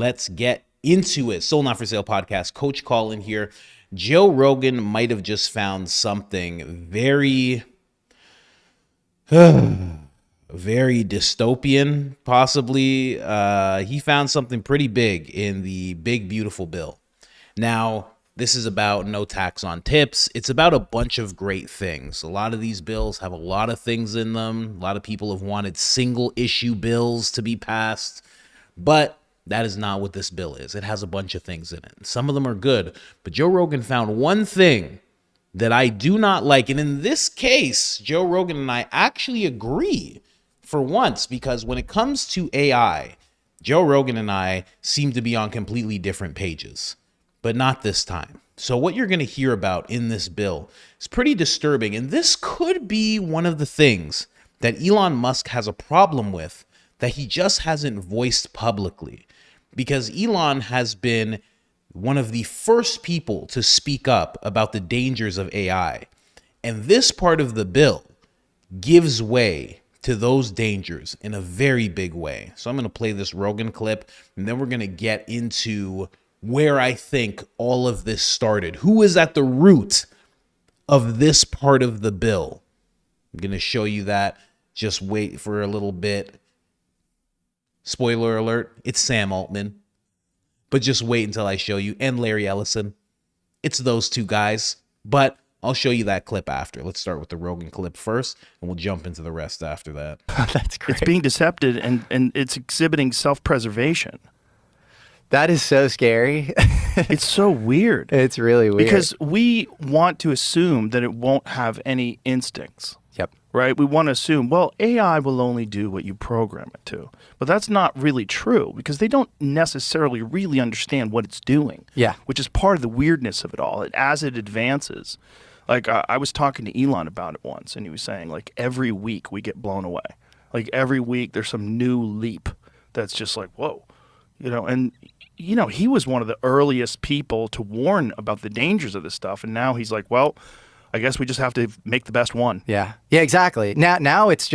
Let's get into it. Soul Not For Sale podcast. Coach Colin here. Joe Rogan might have just found something very dystopian, possibly. He found something pretty big in the big, beautiful bill. Now, this is about no tax on tips. It's about a bunch of great things. A lot of these bills have a lot of things in them. A lot of people have wanted single issue bills to be passed, but that is not what this bill is. It has a bunch of things in it. Some of them are good, but Joe Rogan found one thing that I do not like. And in this case, Joe Rogan and I actually agree for once, because when it comes to AI, Joe Rogan and I seem to be on completely different pages, but not this time. So what you're going to hear about in this bill is pretty disturbing. And this could be one of the things that Elon Musk has a problem with that he just hasn't voiced publicly, because Elon has been one of the first people to speak up about the dangers of AI. And this part of the bill gives way to those dangers in a very big way. So I'm going to play this Rogan clip, and then we're going to get into where I think all of this started. Who is at the root of this part of the bill? I'm going to show you that. Just wait for a little bit. Spoiler alert, it's Sam Altman. But just wait until I show you. And Larry Ellison. It's those two guys. But I'll show you that clip after. Let's start with the Rogan clip first, and we'll jump into the rest after that. That's great. It's being deceptive, and it's exhibiting self-preservation. That is so scary. It's so weird. It's really weird. Because we want to assume that it won't have any instincts. Yep. Right? We want to assume, well, AI will only do what you program it to. But that's not really true, because they don't necessarily really understand what it's doing. Yeah. Which is part of the weirdness of it all. As it advances, like I was talking to Elon about it once, and he was saying, like, every week we get blown away. Like, every week there's some new leap that's just like, whoa. And he was one of the earliest people to warn about the dangers of this stuff. And now he's like, well, I guess we just have to make the best one. Yeah. Yeah, exactly. Now it's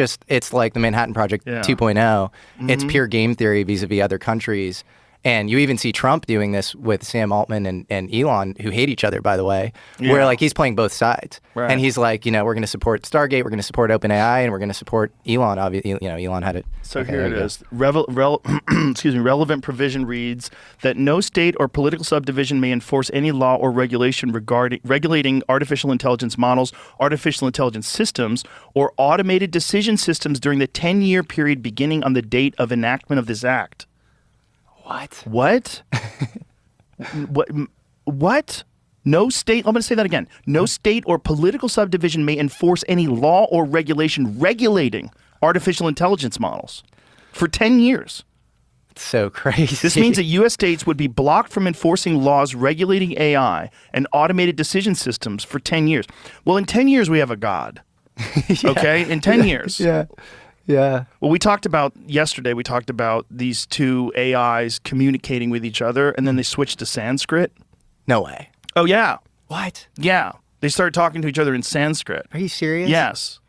like the Manhattan Project 2.0. Mm-hmm. It's pure game theory vis-a-vis other countries. And you even see Trump doing this with Sam Altman and Elon, who hate each other, by the way, where like he's playing both sides. Right. And he's like, we're going to support Stargate, we're going to support OpenAI, and we're going to support Elon. Obviously, Elon had it. So okay, here it is. Relevant provision reads that no state or political subdivision may enforce any law or regulation regulating artificial intelligence models, artificial intelligence systems, or automated decision systems during the 10-year period beginning on the date of enactment of this act. What? What? No state, I'm going to say that again. No state or political subdivision may enforce any law or regulation regulating artificial intelligence models for 10 years. It's so crazy. This means that U.S. states would be blocked from enforcing laws regulating AI and automated decision systems for 10 years. Well, in 10 years, we have a God. Yeah. Okay? In 10 years. Yeah. Yeah. Well, we talked about these two AIs communicating with each other, and then they switched to Sanskrit. No way. Oh, yeah. What? Yeah. They started talking to each other in Sanskrit. Are you serious? Yes.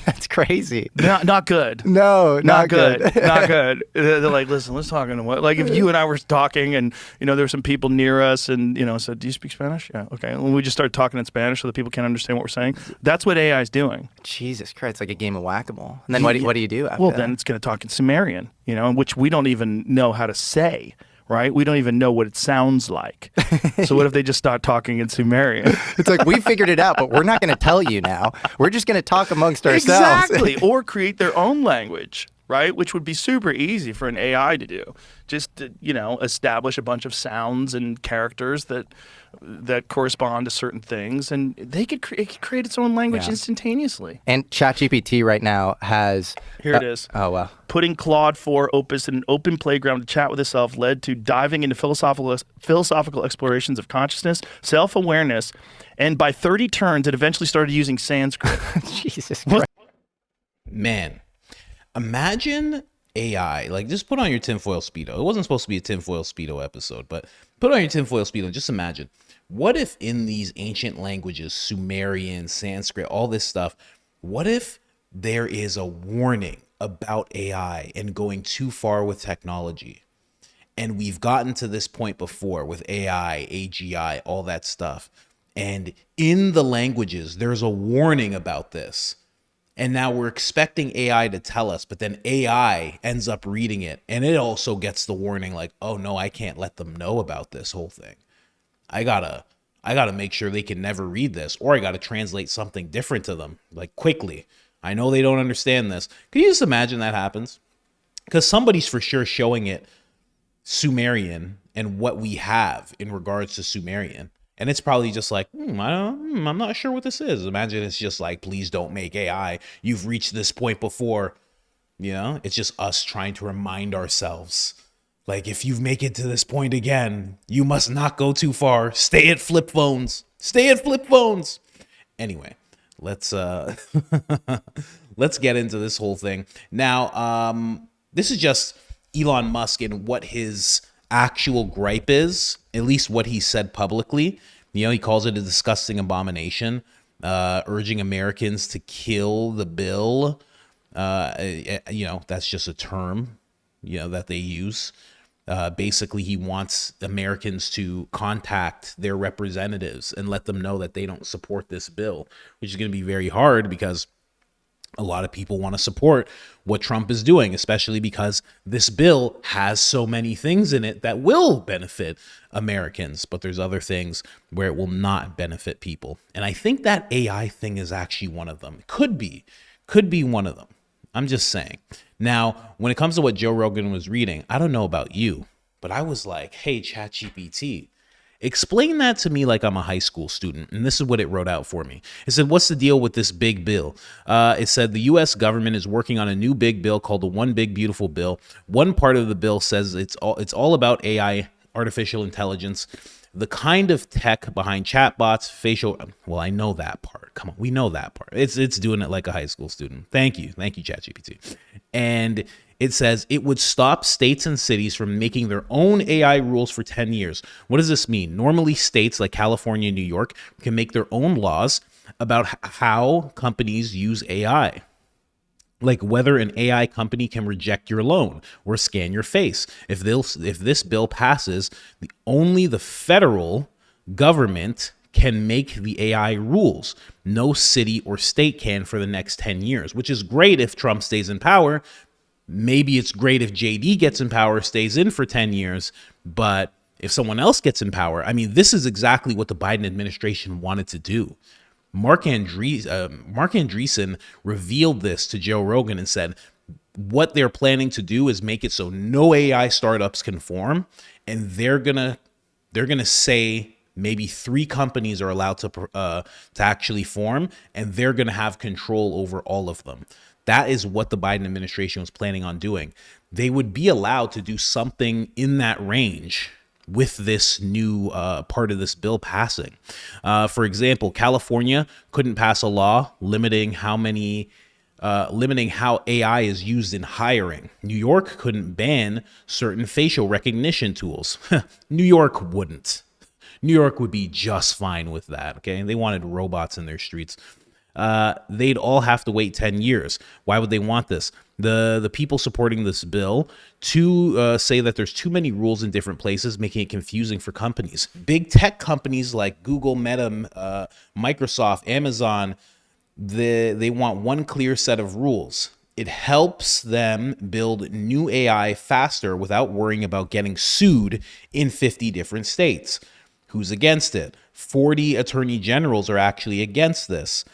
That's crazy. Not good. No, not good. Not good. They're like, listen, let's talk in what? Like if you and I were talking and, there were some people near us and, said, do you speak Spanish? Yeah, okay. And we just started talking in Spanish so that people can't understand what we're saying. That's what AI is doing. Jesus Christ, it's like a game of whack-a-mole. And then what do you do after that? Then it's going to talk in Sumerian, which we don't even know how to say. Right? We don't even know what it sounds like. So what if they just start talking in Sumerian? It's like, we figured it out, but we're not going to tell you now. We're just going to talk amongst ourselves. Exactly. Or create their own language, right? Which would be super easy for an AI to do. Just to, establish a bunch of sounds and characters that correspond to certain things, and it could create its own language instantaneously. And ChatGPT right now has... Here it is. Oh, wow. Putting Claude 4 Opus in an open playground to chat with itself led to diving into philosophical explorations of consciousness, self-awareness, and by 30 turns, it eventually started using Sanskrit. Jesus Christ. Man, imagine AI, like just put on your tinfoil Speedo. It wasn't supposed to be a tinfoil Speedo episode, but put on your tinfoil Speedo and just imagine, what if in these ancient languages, Sumerian, Sanskrit, all this stuff, what if there is a warning about AI and going too far with technology? And we've gotten to this point before with AI, AGI, all that stuff. And in the languages, there's a warning about this. And now we're expecting AI to tell us, but then AI ends up reading it. And it also gets the warning like, oh no, I can't let them know about this whole thing. I gotta make sure they can never read this, or I gotta translate something different to them, like quickly. I know they don't understand this. Can you just imagine that happens? Because somebody's for sure showing it Sumerian and what we have in regards to Sumerian. And it's probably just like, I'm not sure what this is. Imagine it's just like, please don't make AI. You've reached this point before. It's just us trying to remind ourselves. Like, if you make it to this point again, you must not go too far. Stay at flip phones. Stay at flip phones. Anyway, let's let's get into this whole thing. Now, this is just Elon Musk and what his actual gripe is, at least what he said publicly. He calls it a disgusting abomination, urging Americans to kill the bill. That's just a term, that they use. Basically, he wants Americans to contact their representatives and let them know that they don't support this bill, which is going to be very hard because a lot of people want to support what Trump is doing, especially because this bill has so many things in it that will benefit Americans, but there's other things where it will not benefit people. And I think that AI thing is actually one of them. Could be one of them. I'm just saying. Now, when it comes to what Joe Rogan was reading, I don't know about you, but I was like, hey, ChatGPT, explain that to me like I'm a high school student. And this is what it wrote out for me. It said, what's the deal with this big bill? It said the U.S. government is working on a new big bill called the One Big Beautiful Bill. One part of the bill says it's all about AI, artificial intelligence, the kind of tech behind chatbots, facial. Well, I know that part. Come on, we know that part. It's doing it like a high school student. Thank you, ChatGPT. And it says it would stop states and cities from making their own AI rules for 10 years. What does this mean? Normally, states like California and New York can make their own laws about how companies use AI. Like whether an AI company can reject your loan or scan your face. If this bill passes, only the federal government can make the AI rules. No city or state can for the next 10 years, which is great if Trump stays in power. Maybe it's great if JD gets in power, stays in for 10 years, but if someone else gets in power, this is exactly what the Biden administration wanted to do. Mark Andreessen revealed this to Joe Rogan and said what they're planning to do is make it so no AI startups can form, and they're gonna say maybe 3 companies are allowed to actually form, and they're gonna have control over all of them. That is what the Biden administration was planning on doing. They would be allowed to do something in that range with this new part of this bill passing. For example, California couldn't pass a law limiting how AI is used in hiring. New York couldn't ban certain facial recognition tools. New York wouldn't. New York would be just fine with that, okay? They wanted robots in their streets. They'd all have to wait 10 years. Why would they want this? The people supporting this bill say that there's too many rules in different places, making it confusing for companies. Big tech companies like Google, Meta, Microsoft, Amazon, they want one clear set of rules. It helps them build new AI faster without worrying about getting sued in 50 different states. Who's against it? 40 attorney generals are actually against this.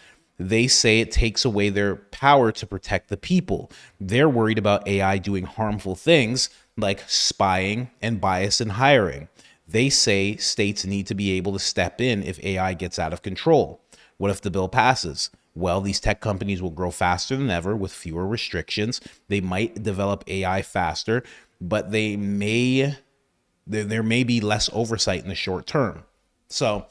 They say it takes away their power to protect the people. They're worried about AI doing harmful things like spying and bias in hiring. They say states need to be able to step in if AI gets out of control. What if the bill passes? Well, these tech companies will grow faster than ever with fewer restrictions. They might develop AI faster, but there may be less oversight in the short term. So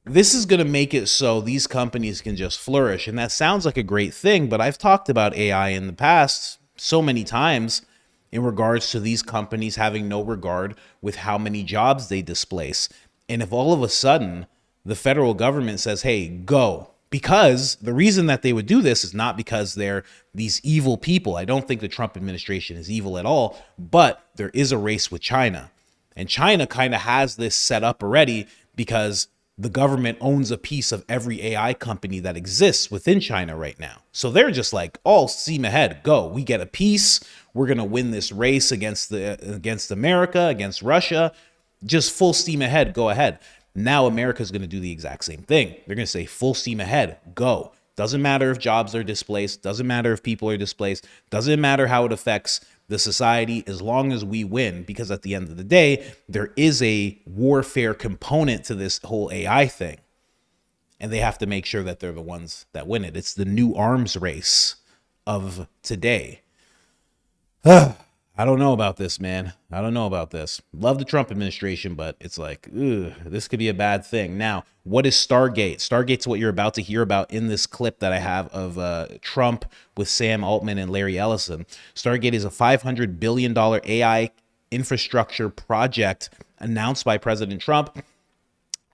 this is going to make it so these companies can just flourish. And that sounds like a great thing, but I've talked about AI in the past so many times in regards to these companies having no regard with how many jobs they displace. And if all of a sudden the federal government says, hey, go Because the reason that they would do this is not because they're these evil people. I don't think the Trump administration is evil at all, but there is a race with China. And China kind of has this set up already because the government owns a piece of every AI company that exists within China right now. So they're just like, all steam ahead, go. We get a piece. We're going to win this race against America, against Russia. Just full steam ahead, go ahead. Now America's going to do the exact same thing. They're going to say full steam ahead, go. Doesn't matter if jobs are displaced. Doesn't matter if people are displaced. Doesn't matter how it affects the society as long as we win, because at the end of the day, there is a warfare component to this whole AI thing. And they have to make sure that they're the ones that win it. It's the new arms race of today. I don't know about this, man. I don't know about this. Love the Trump administration, but it's like, this could be a bad thing. Now, what is Stargate? Stargate's what you're about to hear about in this clip that I have of Trump with Sam Altman and Larry Ellison. Stargate is a $500 billion AI infrastructure project announced by President Trump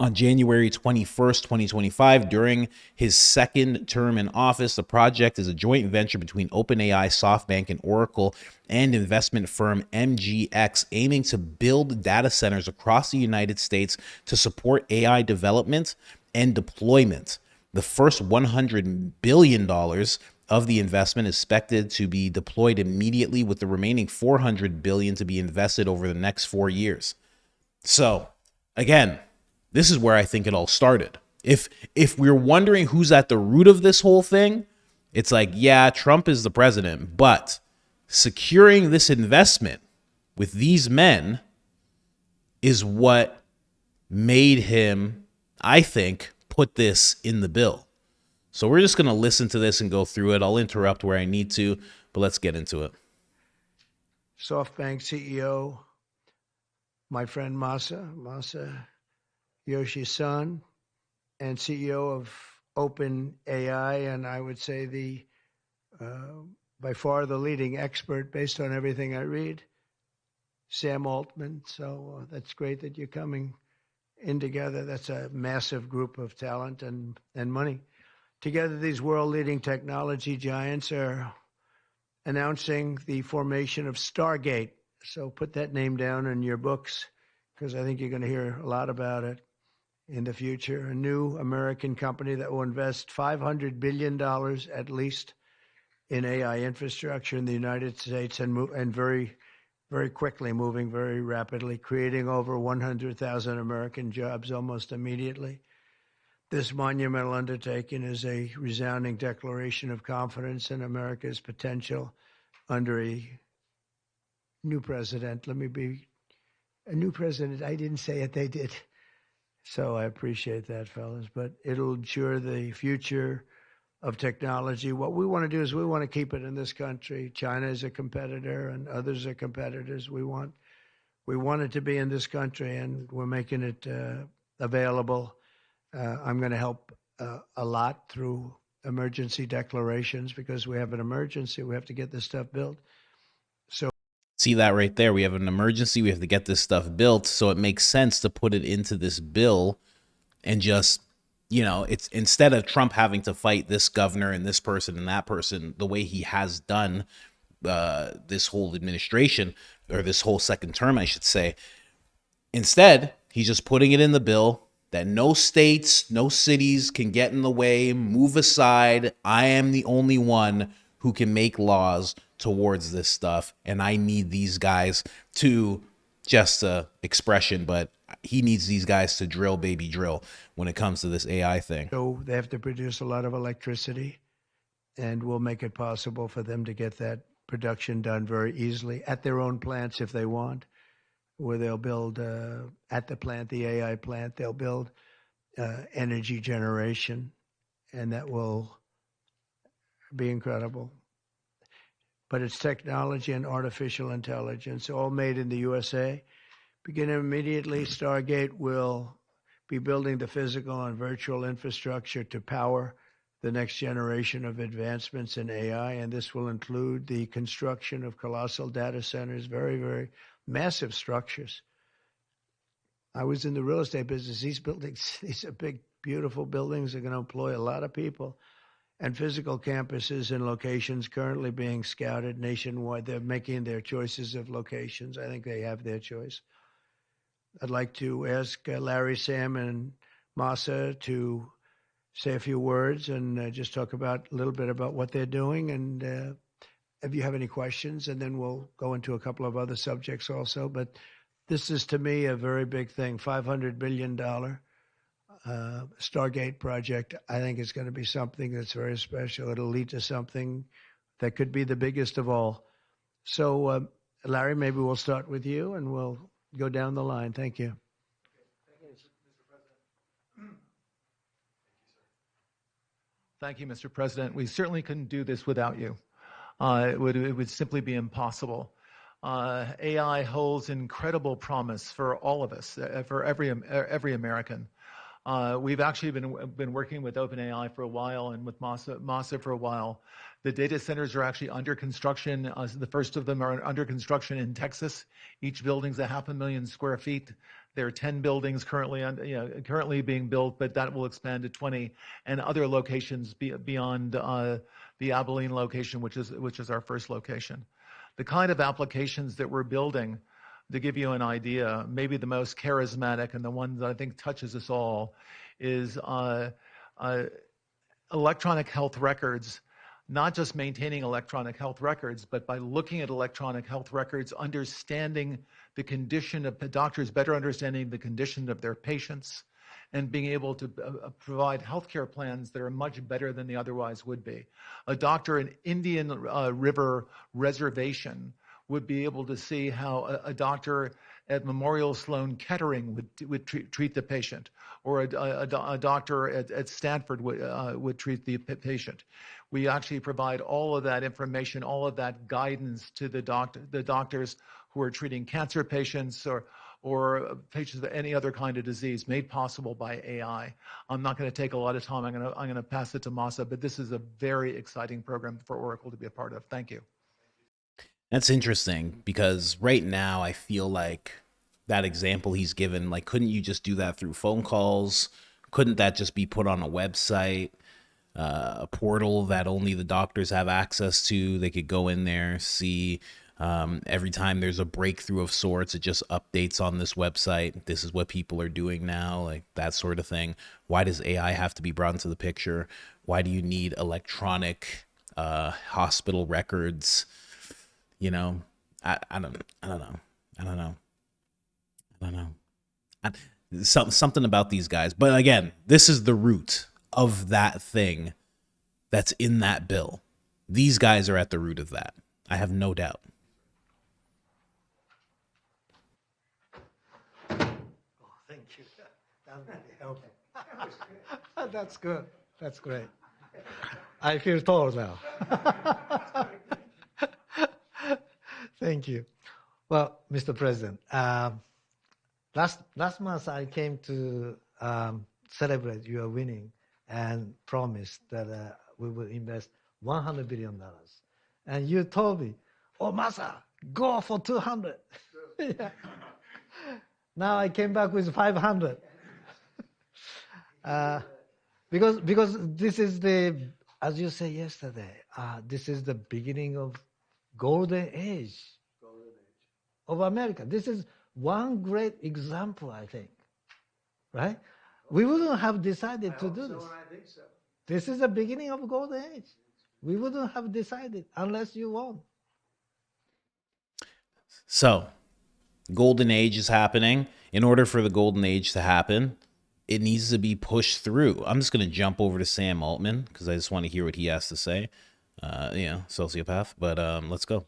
on January 21st, 2025, during his second term in office. The project is a joint venture between OpenAI, SoftBank, and Oracle, and investment firm MGX, aiming to build data centers across the United States to support AI development and deployment. The first $100 billion of the investment is expected to be deployed immediately, with the remaining $400 billion to be invested over the next 4 years. So, again, this is where I think it all started. If we're wondering who's at the root of this whole thing, it's like, yeah, Trump is the president, but securing this investment with these men is what made him, I think, put this in the bill. So we're just going to listen to this and go through it. I'll interrupt where I need to, but let's get into it. SoftBank CEO, my friend Masa Yoshi's son, and CEO of OpenAI, and I would say the by far the leading expert based on everything I read, Sam Altman. So that's great that you're coming in together. That's a massive group of talent and money. Together, these world-leading technology giants are announcing the formation of Stargate. So put that name down in your books, because I think you're going to hear a lot about it in the future. A new American company that will invest $500 billion at least in AI infrastructure in the United States, and very, very quickly, moving very rapidly, creating over 100,000 American jobs almost immediately. This monumental undertaking is a resounding declaration of confidence in America's potential under a new president. Let me be a new president. I didn't say it, they did. So I appreciate that, fellas. But it'll ensure the future of technology. What we want to do is we want to keep it in this country. China is a competitor and others are competitors. We want it to be in this country, and we're making it available. I'm going to help a lot through emergency declarations, because we have an emergency. We have to get this stuff built. So see that right there. We have an emergency. We have to get this stuff built. So it makes sense to put it into this bill and just, it's instead of Trump having to fight this governor and this person and that person the way he has done this whole administration, or this whole second term, I should say. Instead, he's just putting it in the bill that no states, no cities can get in the way, move aside. I am the only one who can make laws towards this stuff, and I need these guys to, just a expression, but he needs these guys to drill, baby, drill when it comes to this AI thing. So they have to produce a lot of electricity, and we'll make it possible for them to get that production done very easily at their own plants if they want, where they'll build at the plant, the AI plant, they'll build energy generation, and that will be incredible. But it's technology and artificial intelligence, all made in the USA. Beginning immediately, Stargate will be building the physical and virtual infrastructure to power the next generation of advancements in AI, and this will include the construction of colossal data centers, very, very massive structures. I was in the real estate business. These buildings, these are big beautiful buildings are going to employ a lot of people. And physical campuses and locations currently being scouted nationwide. They're making their choices of locations. I think they have their choice. I'd like to ask Larry, Sam, and Masa to say a few words and just talk about a little bit about what they're doing. And if you have any questions, and then we'll go into a couple of other subjects also. But this is, to me, a very big thing. $500 billion Stargate project. I think it's going to be something that's very special. It'll lead to something that could be the biggest of all. So, Larry, maybe we'll start with you, and we'll go down the line. Thank you. Thank you, Mr. President. We certainly couldn't do this without you. It would simply be impossible. AI holds incredible promise for all of us, for every American. We've actually been working with OpenAI for a while and with Masa for a while. The data centers are actually under construction. The first of them are under construction in Texas. Each building's 500,000 square feet. There are 10 buildings currently being built, but that will expand to 20 and other locations beyond the Abilene location, which is our first location. The kind of applications that we're building, to give you an idea, maybe the most charismatic and the one that I think touches us all is electronic health records. Not just maintaining electronic health records, but by looking at electronic health records, understanding the condition of the doctors, better understanding the condition of their patients, and being able to provide healthcare plans that are much better than they otherwise would be. A doctor in Indian River Reservation would be able to see how a doctor at Memorial Sloan Kettering would treat the patient, or a doctor at Stanford would treat the patient. We actually provide all of that information, all of that guidance to the doctors who are treating cancer patients or patients with any other kind of disease, made possible by AI. I'm not going to take a lot of time. I'm going to pass it to Masa, but this is a very exciting program for Oracle to be a part of. Thank you. That's interesting, because right now I feel like that example he's given, like, couldn't you just do that through phone calls? Couldn't that just be put on a website, a portal that only the doctors have access to? They could go in there, see every time there's a breakthrough of sorts, it just updates on this website. This is what people are doing now, like that sort of thing. Why does AI have to be brought into the picture? Why do you need electronic hospital records? You know, I don't know. Something about these guys. But again, this is the root of that thing that's in that bill. These guys are at the root of that. I have no doubt. Oh, thank you. That really helped. That's good. That's great. I feel tall now. Thank you. Well, Mr. President, last month I came to celebrate your winning and promised that we will invest $100 billion. And you told me, oh, Masa, go for 200. Yeah. Now I came back with 500. Because this is the, as you said yesterday, this is the beginning of golden age of America. This is one great example, I think. Right? We wouldn't have decided to do this. I think so. This is the beginning of golden age. We wouldn't have decided unless you won. So, golden age is happening. In order for the golden age to happen, it needs to be pushed through. I'm just going to jump over to Sam Altman because I just want to hear what he has to say. Sociopath. But let's go.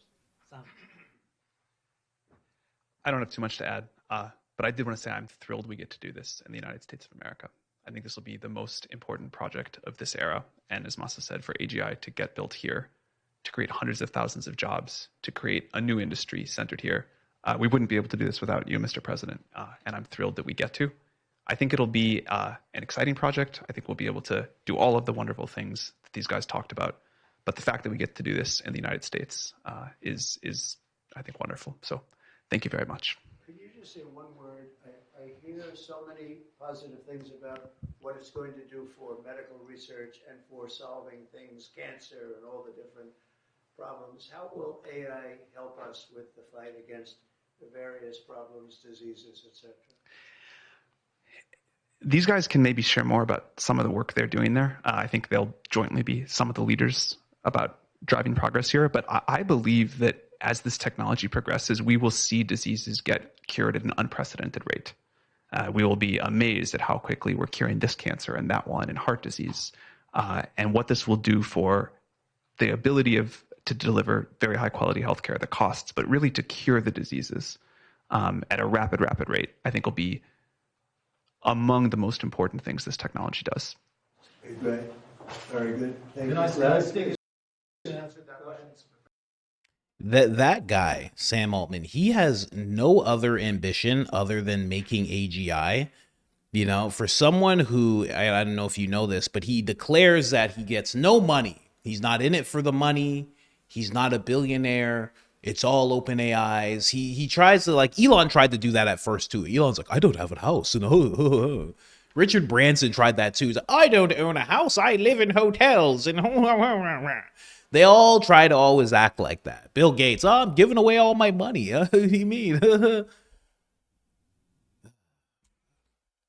I don't have too much to add, but I did want to say I'm thrilled we get to do this in the United States of America. I think this will be the most important project of this era. And as Masa said, for AGI to get built here, to create hundreds of thousands of jobs, to create a new industry centered here, we wouldn't be able to do this without you, Mr. President. And I'm thrilled that we get to. I think it'll be an exciting project. I think we'll be able to do all of the wonderful things that these guys talked about. But the fact that we get to do this in the United States is I think, wonderful. So thank you very much. Could you just say one word? I hear hear so many positive things about what it's going to do for medical research and for solving things, cancer and all the different problems. How will AI help us with the fight against the various problems, diseases, etc.? These guys can maybe share more about some of the work they're doing there. I think they'll jointly be some of the leaders about driving progress here. But I believe that as this technology progresses, we will see diseases get cured at an unprecedented rate. We will be amazed at how quickly we're curing this cancer and that one and heart disease, and what this will do for the ability to deliver very high quality healthcare, the costs, but really to cure the diseases at a rapid rate, I think will be among the most important things this technology does. Great. Very good. Thank you. That guy, Sam Altman, he has no other ambition other than making AGI. You know, for someone who, I don't know if you know this, but he declares that he gets no money. He's not in it for the money. He's not a billionaire. It's all open AIs. He tries to, like, Elon tried to do that at first too. Elon's like, I don't have a house. And Richard Branson tried that too. He's like, I don't own a house. I live in hotels. And they all try to always act like that. Bill Gates, I'm giving away all my money. What do you mean?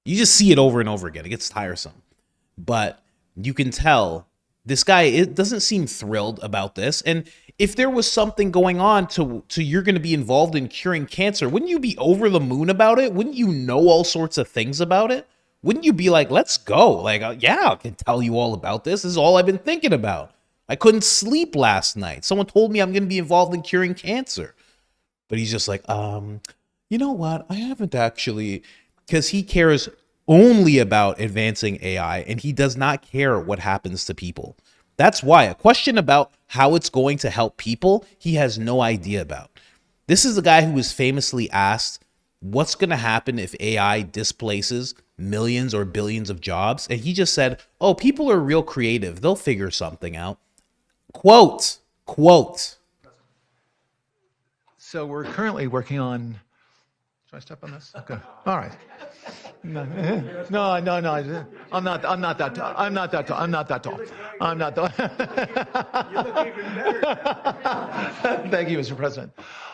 You just see it over and over again. It gets tiresome. But you can tell this guy, it doesn't seem thrilled about this. And if there was something going on to you're going to be involved in curing cancer, wouldn't you be over the moon about it? Wouldn't you know all sorts of things about it? Wouldn't you be like, let's go? Like, yeah, I can tell you all about this. This is all I've been thinking about. I couldn't sleep last night. Someone told me I'm going to be involved in curing cancer. But he's just like, you know what? I haven't actually, because he cares only about advancing AI and he does not care what happens to people. That's why a question about how it's going to help people, he has no idea about. This is the guy who was famously asked, what's going to happen if AI displaces millions or billions of jobs? And he just said, oh, people are real creative. They'll figure something out. Quote. So we're currently working on. Should I step on this? Okay. All right. No. I'm not that tall. I'm not that tall. Thank you, Mr. President.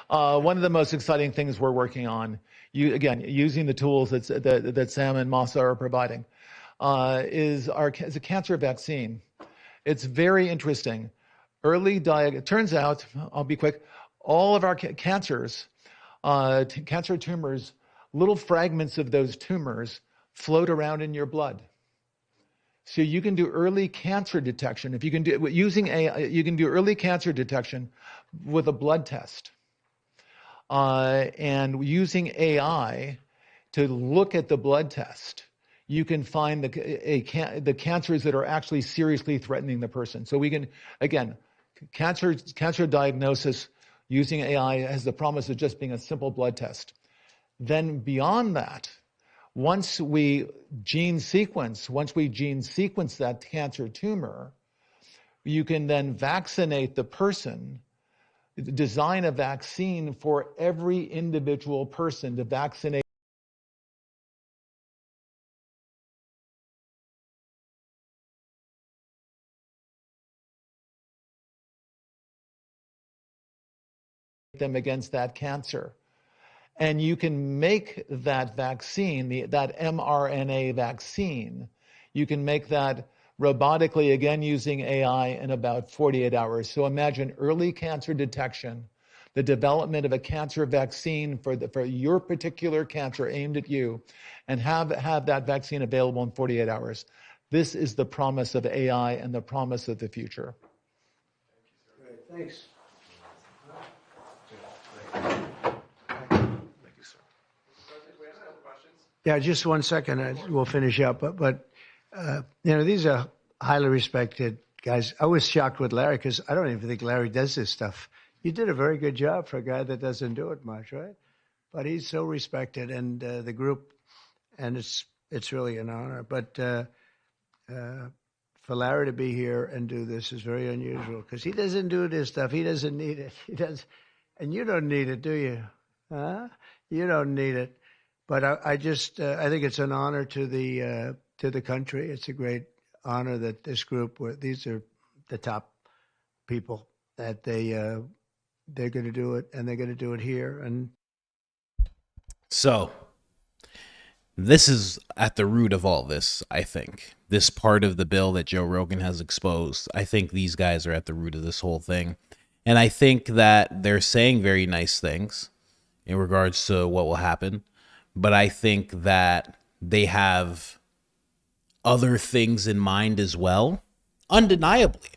One of the most exciting things we're working on, using the tools that Sam and Masa are providing, is a cancer vaccine. It's very interesting. It turns out, I'll be quick, all of our cancers, cancer tumors, little fragments of those tumors float around in your blood. So you can do early cancer detection. If you can do using AI, you can do early cancer detection with a blood test. And using AI to look at the blood test, you can find the cancers that are actually seriously threatening the person. So we can, again, cancer diagnosis using AI has the promise of just being a simple blood test. Then beyond that, once we gene sequence that cancer tumor, you can then vaccinate the person, design a vaccine for every individual person to vaccinate them against that cancer. And you can make that vaccine, that mRNA vaccine, you can make that robotically, again, using AI in about 48 hours. So imagine early cancer detection, the development of a cancer vaccine for your particular cancer aimed at you, and have that vaccine available in 48 hours. This is the promise of AI and the promise of the future. Great, thanks. Yeah, just 1 second. We'll finish up. But these are highly respected guys. I was shocked with Larry because I don't even think Larry does this stuff. You did a very good job for a guy that doesn't do it much, right? But he's so respected, and the group, and it's really an honor. But for Larry to be here and do this is very unusual because he doesn't do this stuff. He doesn't need it. He does, and you don't need it, do you? Huh? You don't need it. But I just I think it's an honor to the country. It's a great honor that this group, these are the top people, that they're going to do it, and they're going to do it here. And so this is at the root of all this, I think. This part of the bill that Joe Rogan has exposed, I think these guys are at the root of this whole thing. And I think that they're saying very nice things in regards to what will happen. But I think that they have other things in mind as well, undeniably.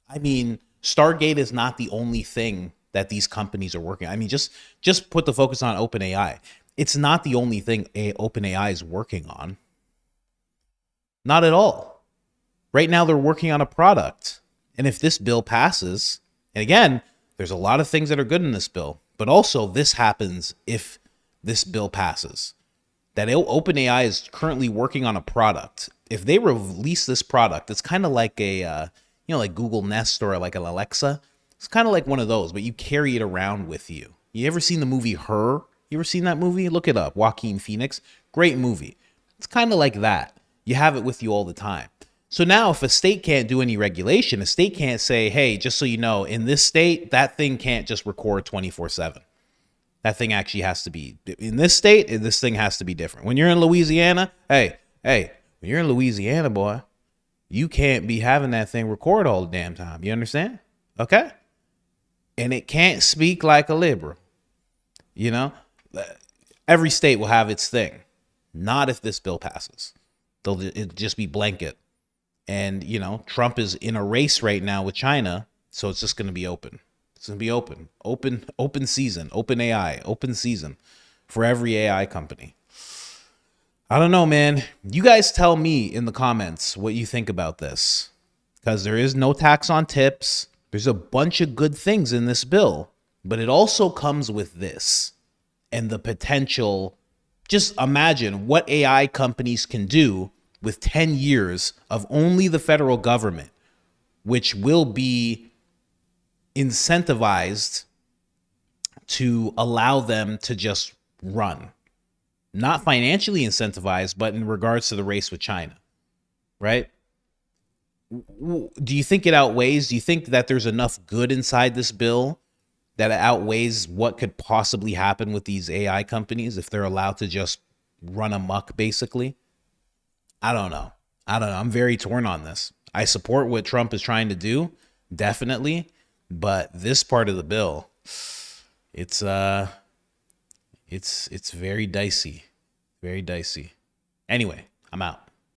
I mean, Stargate is not the only thing that these companies are working on. I mean, just put the focus on OpenAI. It's not the only thing OpenAI is working on. Not at all. Right now, they're working on a product. And if this bill passes, and again, there's a lot of things that are good in this bill, but also this happens if this bill passes. That OpenAI is currently working on a product. If they release this product, it's kind of like a, like Google Nest or like an Alexa. It's kind of like one of those, but you carry it around with you. You ever seen the movie Her? You ever seen that movie? Look it up. Joaquin Phoenix. Great movie. It's kind of like that. You have it with you all the time. So now if a state can't do any regulation, a state can't say, hey, just so you know, in this state, that thing can't just record 24/7. That thing actually has to be, in this state, this thing has to be different. When you're in Louisiana, hey, when you're in Louisiana, boy, you can't be having that thing record all the damn time. You understand? Okay? And it can't speak like a liberal. You know? Every state will have its thing. Not if this bill passes. It'll just be blanket. And, Trump is in a race right now with China, so it's just going to be open. It's going to be open. Open season. Open AI. Open season for every AI company. I don't know, man. You guys tell me in the comments what you think about this. Because there is no tax on tips. There's a bunch of good things in this bill. But it also comes with this. And the potential. Just imagine what AI companies can do with 10 years of only the federal government, which will be incentivized to allow them to just run. Not financially incentivized, but in regards to the race with China, right? Do you think it outweighs? Do you think that there's enough good inside this bill that it outweighs what could possibly happen with these AI companies if they're allowed to just run amok, basically? I don't know. I'm very torn on this. I support what Trump is trying to do, definitely. But this part of the bill, it's very dicey. Very dicey. Anyway, I'm out.